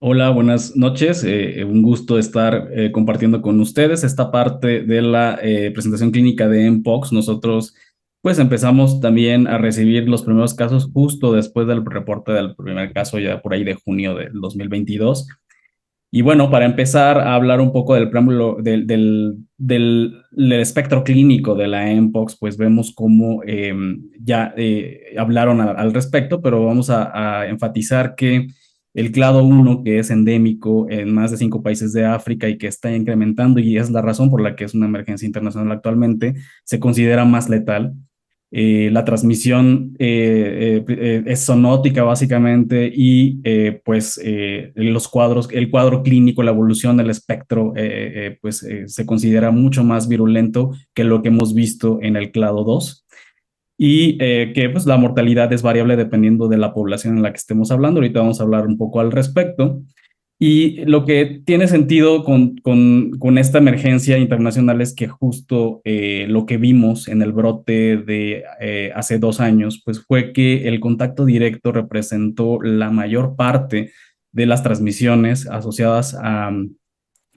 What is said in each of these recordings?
Hola, buenas noches. Un gusto estar compartiendo con ustedes esta parte de la presentación clínica de Mpox. Nosotros pues empezamos también a recibir los primeros casos justo después del reporte del primer caso, ya por ahí de junio del 2022. Y bueno, para empezar a hablar un poco del preámbulo, del espectro clínico de la Mpox, pues vemos cómo ya hablaron al respecto, pero vamos a enfatizar que el clado 1, que es endémico en más de 5 países de África y que está incrementando, y es la razón por la que es una emergencia internacional actualmente, se considera más letal. La transmisión es zoonótica básicamente y pues el cuadro clínico, la evolución del espectro se considera mucho más virulento que lo que hemos visto en el clado 2 y que pues la mortalidad es variable dependiendo de la población en la que estemos hablando. Ahorita vamos a hablar un poco al respecto. Y lo que tiene sentido con esta emergencia internacional es que justo lo que vimos en el brote de hace 2 años, pues fue que el contacto directo representó la mayor parte de las transmisiones asociadas a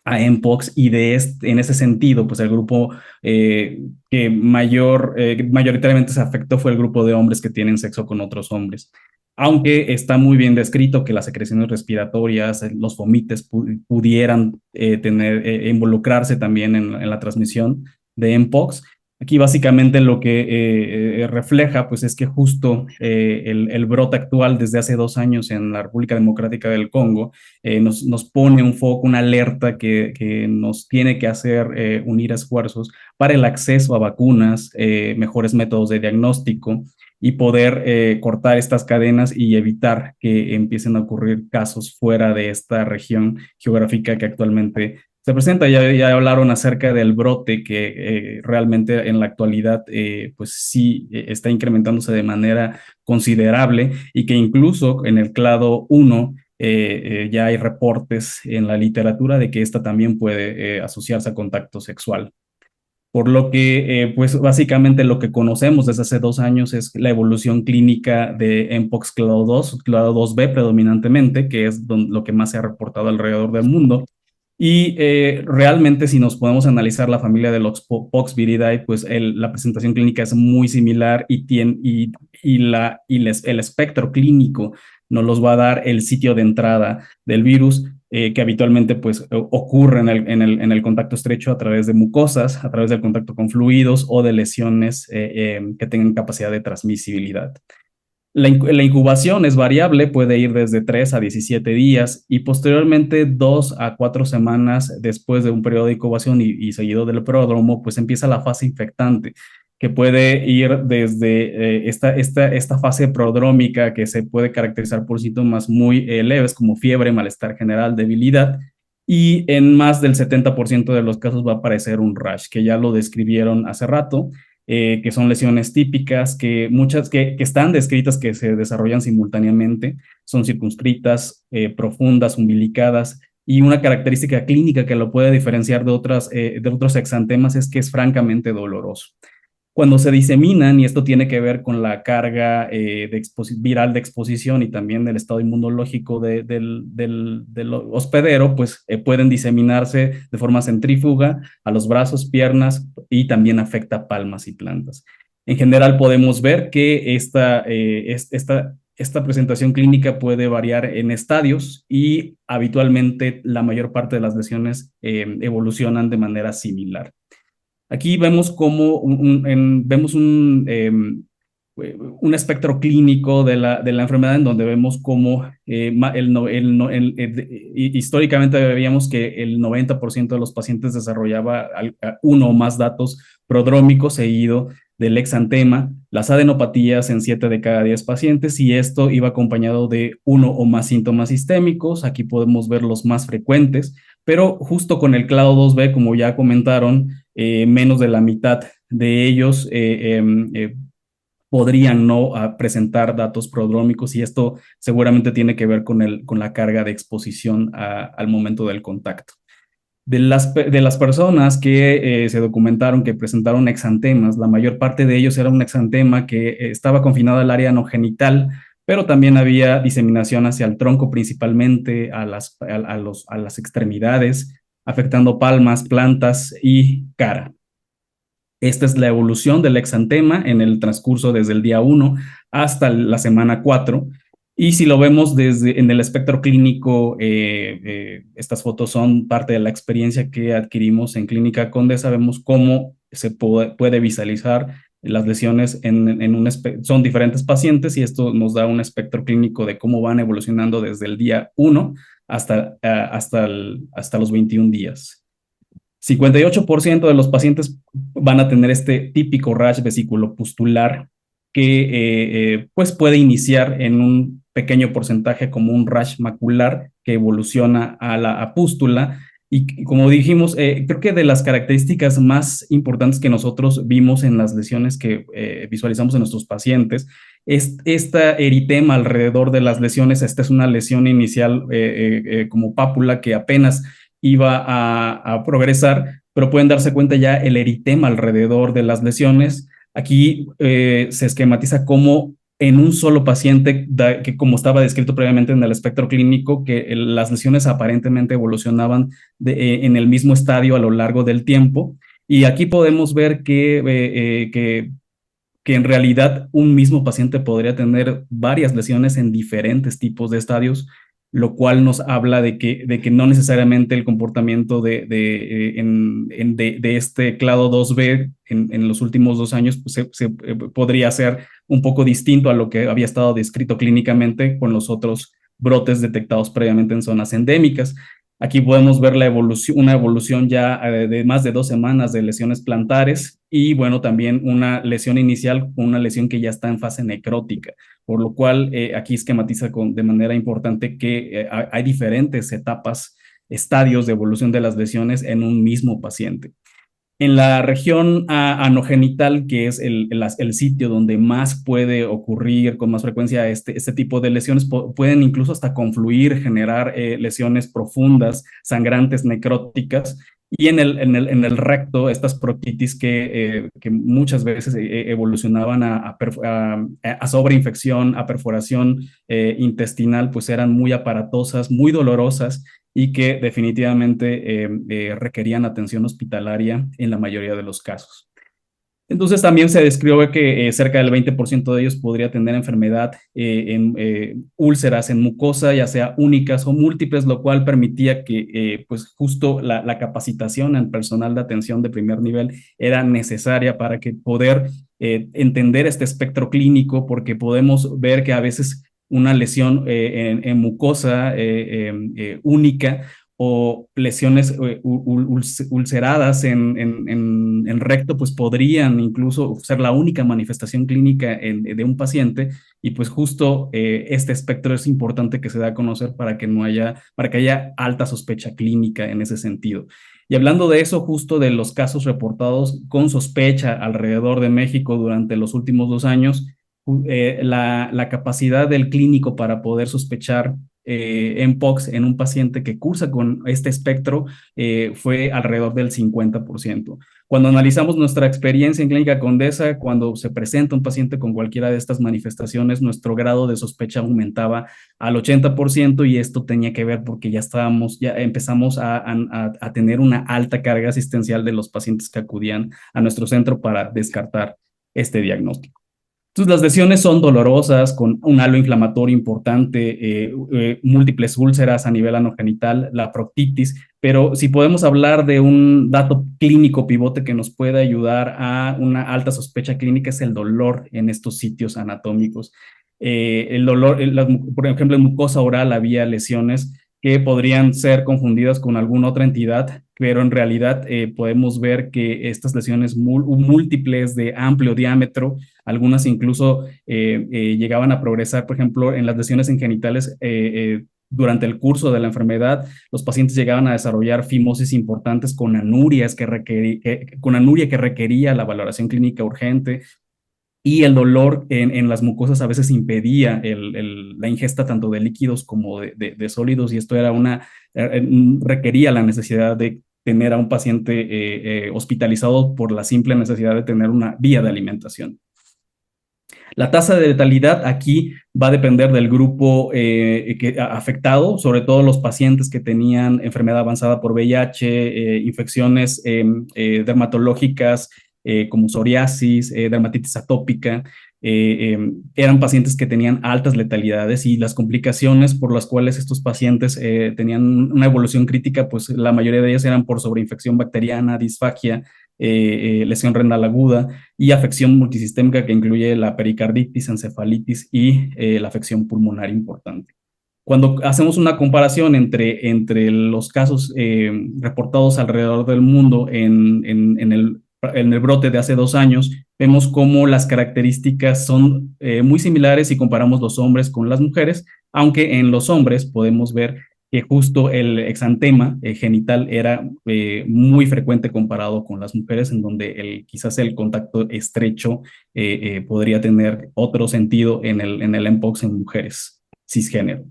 Mpox y en ese sentido, pues el grupo que mayoritariamente se afectó fue el grupo de hombres que tienen sexo con otros hombres. Aunque está muy bien descrito que las secreciones respiratorias, los fomites pudieran involucrarse también en la transmisión de Mpox. Aquí básicamente lo que refleja pues es que justo el brote actual desde hace 2 años en la República Democrática del Congo nos pone un foco, una alerta que nos tiene que hacer unir esfuerzos para el acceso a vacunas, mejores métodos de diagnóstico y poder cortar estas cadenas y evitar que empiecen a ocurrir casos fuera de esta región geográfica que actualmente se presenta. Ya hablaron acerca del brote que realmente en la actualidad pues sí está incrementándose de manera considerable y que incluso en el clado 1 ya hay reportes en la literatura de que esta también puede asociarse a contacto sexual. Por lo que, pues básicamente lo que conocemos desde hace 2 años es la evolución clínica de Mpox clado 2, clado 2B predominantemente, que es lo que más se ha reportado alrededor del mundo. Y realmente si nos podemos analizar la familia de los Poxviridae, pues la presentación clínica es muy similar el espectro clínico nos los va a dar el sitio de entrada del virus, que habitualmente pues ocurre en el contacto estrecho a través de mucosas, a través del contacto con fluidos o de lesiones que tengan capacidad de transmisibilidad. La incubación es variable, puede ir desde 3 a 17 días y posteriormente 2 a 4 semanas después de un periodo de incubación y seguido del pródromo, pues empieza la fase infectante, que puede ir desde esta fase prodrómica que se puede caracterizar por síntomas muy leves como fiebre, malestar general, debilidad, y en más del 70% de los casos va a aparecer un rash, que ya lo describieron hace rato, que son lesiones típicas, que muchas que están descritas, que se desarrollan simultáneamente, son circunscritas, profundas, umbilicadas, y una característica clínica que lo puede diferenciar de otros exantemas es que es francamente doloroso. Cuando se diseminan, y esto tiene que ver con la carga viral de exposición y también del estado inmunológico del hospedero, pues pueden diseminarse de forma centrífuga a los brazos, piernas y también afecta palmas y plantas. En general podemos ver que esta presentación clínica puede variar en estadios y habitualmente la mayor parte de las lesiones evolucionan de manera similar. Aquí vemos cómo vemos un espectro clínico de la enfermedad en donde vemos cómo históricamente veíamos que el 90% de los pacientes desarrollaba uno o más datos prodrómicos seguido del exantema, las adenopatías en 7 de cada 10 pacientes, y esto iba acompañado de uno o más síntomas sistémicos. Aquí podemos ver los más frecuentes, pero justo con el clado 2B, como ya comentaron, menos de la mitad de ellos podrían no presentar datos prodrómicos, y esto seguramente tiene que ver con la carga de exposición al momento del contacto. De las personas que se documentaron que presentaron exantemas, la mayor parte de ellos era un exantema que estaba confinado al área no genital, pero también había diseminación hacia el tronco, principalmente a las extremidades, afectando palmas, plantas y cara. Esta es la evolución del exantema en el transcurso desde el día 1 hasta la semana 4. Y si lo vemos desde en el espectro clínico, estas fotos son parte de la experiencia que adquirimos en Clínica Condesa. Vemos cómo se puede visualizar las lesiones son diferentes pacientes y esto nos da un espectro clínico de cómo van evolucionando desde el día 1 hasta los 21 días. 58% de los pacientes van a tener este típico rash vesiculopustular que pues puede iniciar en un pequeño porcentaje como un rash macular que evoluciona a la apústula. Y como dijimos, creo que de las características más importantes que nosotros vimos en las lesiones que visualizamos en nuestros pacientes es esta eritema alrededor de las lesiones. Esta es una lesión inicial como pápula que apenas iba a progresar, pero pueden darse cuenta ya el eritema alrededor de las lesiones. Aquí se esquematiza como en un solo paciente, que como estaba descrito previamente en el espectro clínico, que las lesiones aparentemente evolucionaban en el mismo estadio a lo largo del tiempo. Y aquí podemos ver que en realidad un mismo paciente podría tener varias lesiones en diferentes tipos de estadios, lo cual nos habla de que no necesariamente el comportamiento de este clado 2B en los últimos 2 años pues, podría ser un poco distinto a lo que había estado descrito clínicamente con los otros brotes detectados previamente en zonas endémicas. Aquí podemos ver una evolución ya de más de 2 semanas de lesiones plantares y bueno, también una lesión inicial, una lesión que ya está en fase necrótica, por lo cual aquí esquematiza de manera importante que hay diferentes etapas, estadios de evolución de las lesiones en un mismo paciente. En la región anogenital, que es el sitio donde más puede ocurrir con más frecuencia este tipo de lesiones, pueden incluso hasta confluir, generar lesiones profundas, sangrantes, necróticas. Y en el recto, estas proctitis que muchas veces evolucionaban a sobreinfección, a perforación intestinal, pues eran muy aparatosas, muy dolorosas y que definitivamente requerían atención hospitalaria en la mayoría de los casos. Entonces también se describió que cerca del 20% de ellos podría tener enfermedad úlceras en mucosa, ya sea únicas o múltiples, lo cual permitía que pues justo la capacitación al personal de atención de primer nivel era necesaria para que poder entender este espectro clínico, porque podemos ver que a veces una lesión en mucosa única o lesiones ulceradas en recto, pues podrían incluso ser la única manifestación clínica de un paciente y pues justo este espectro es importante que se dé a conocer para que haya alta sospecha clínica en ese sentido. Y hablando de eso, justo de los casos reportados con sospecha alrededor de México durante los últimos 2 años, la capacidad del clínico para poder sospechar mpox en un paciente que cursa con este espectro fue alrededor del 50%. Cuando analizamos nuestra experiencia en Clínica Condesa, cuando se presenta un paciente con cualquiera de estas manifestaciones, nuestro grado de sospecha aumentaba al 80% y esto tenía que ver porque ya empezamos a tener una alta carga asistencial de los pacientes que acudían a nuestro centro para descartar este diagnóstico. Entonces, las lesiones son dolorosas, con un halo inflamatorio importante, múltiples úlceras a nivel anogenital, la proctitis, pero si podemos hablar de un dato clínico pivote que nos puede ayudar a una alta sospecha clínica es el dolor en estos sitios anatómicos. El dolor, por ejemplo, en mucosa oral había lesiones que podrían ser confundidas con alguna otra entidad, pero en realidad podemos ver que estas lesiones múltiples de amplio diámetro, algunas incluso llegaban a progresar, por ejemplo, en las lesiones en genitales durante el curso de la enfermedad, los pacientes llegaban a desarrollar fimosis importantes con anurias con anuria que requería la valoración clínica urgente, y el dolor en las mucosas a veces impedía la ingesta tanto de líquidos como de sólidos, y esto requería la necesidad de tener a un paciente hospitalizado por la simple necesidad de tener una vía de alimentación. La tasa de letalidad aquí va a depender del grupo afectado, sobre todo los pacientes que tenían enfermedad avanzada por VIH, infecciones dermatológicas como psoriasis, dermatitis atópica. Eran pacientes que tenían altas letalidades y las complicaciones por las cuales estos pacientes tenían una evolución crítica, pues la mayoría de ellas eran por sobreinfección bacteriana, disfagia, lesión renal aguda y afección multisistémica que incluye la pericarditis, encefalitis y la afección pulmonar importante. Cuando hacemos una comparación entre los casos reportados alrededor del mundo en el brote de hace 2 años, vemos cómo las características son muy similares si comparamos los hombres con las mujeres, aunque en los hombres podemos ver que justo el exantema genital era muy frecuente comparado con las mujeres, en donde quizás el contacto estrecho podría tener otro sentido en el mpox en mujeres cisgénero.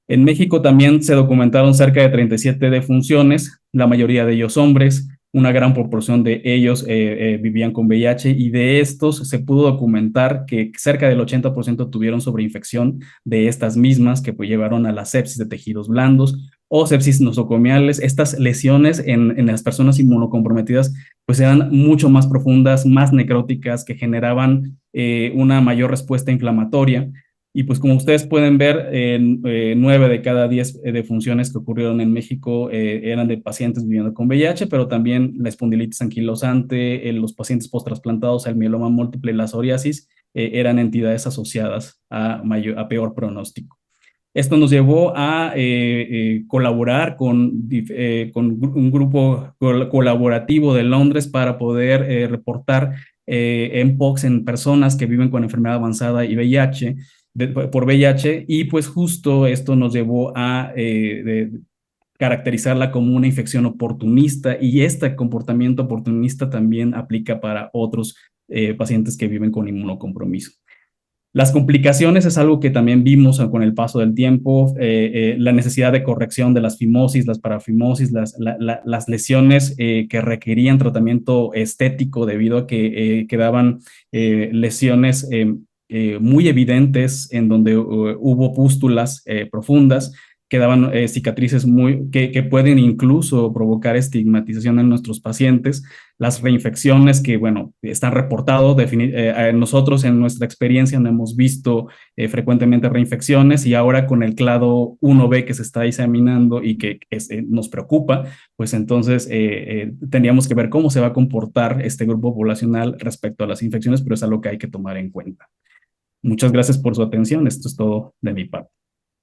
En México también se documentaron cerca de 37 defunciones, la mayoría de ellos hombres, una gran proporción de ellos vivían con VIH y de estos se pudo documentar que cerca del 80% tuvieron sobreinfección de estas mismas que pues, llevaron a la sepsis de tejidos blandos o sepsis nosocomiales. Estas lesiones en las personas inmunocomprometidas pues eran mucho más profundas, más necróticas, que generaban una mayor respuesta inflamatoria. Y pues como ustedes pueden ver, 9 de cada 10 defunciones que ocurrieron en México eran de pacientes viviendo con VIH, pero también la espondilitis anquilosante, los pacientes post-trasplantados, el mieloma múltiple y la psoriasis eran entidades asociadas a peor pronóstico. Esto nos llevó a colaborar con un grupo colaborativo de Londres para poder reportar mpox en personas que viven con enfermedad avanzada y VIH, por VIH, y pues justo esto nos llevó a caracterizarla como una infección oportunista, y este comportamiento oportunista también aplica para otros pacientes que viven con inmunocompromiso. Las complicaciones es algo que también vimos con el paso del tiempo, la necesidad de corrección de las fimosis, las parafimosis, las lesiones que requerían tratamiento estético debido a que quedaban lesiones muy evidentes en donde hubo pústulas profundas, quedaban cicatrices que pueden incluso provocar estigmatización en nuestros pacientes, las reinfecciones que, bueno, están reportados, nosotros en nuestra experiencia no hemos visto frecuentemente reinfecciones, y ahora con el clado 1B que se está examinando y que nos preocupa, pues entonces tendríamos que ver cómo se va a comportar este grupo poblacional respecto a las infecciones, pero es algo que hay que tomar en cuenta. Muchas gracias por su atención. Esto es todo de mi parte.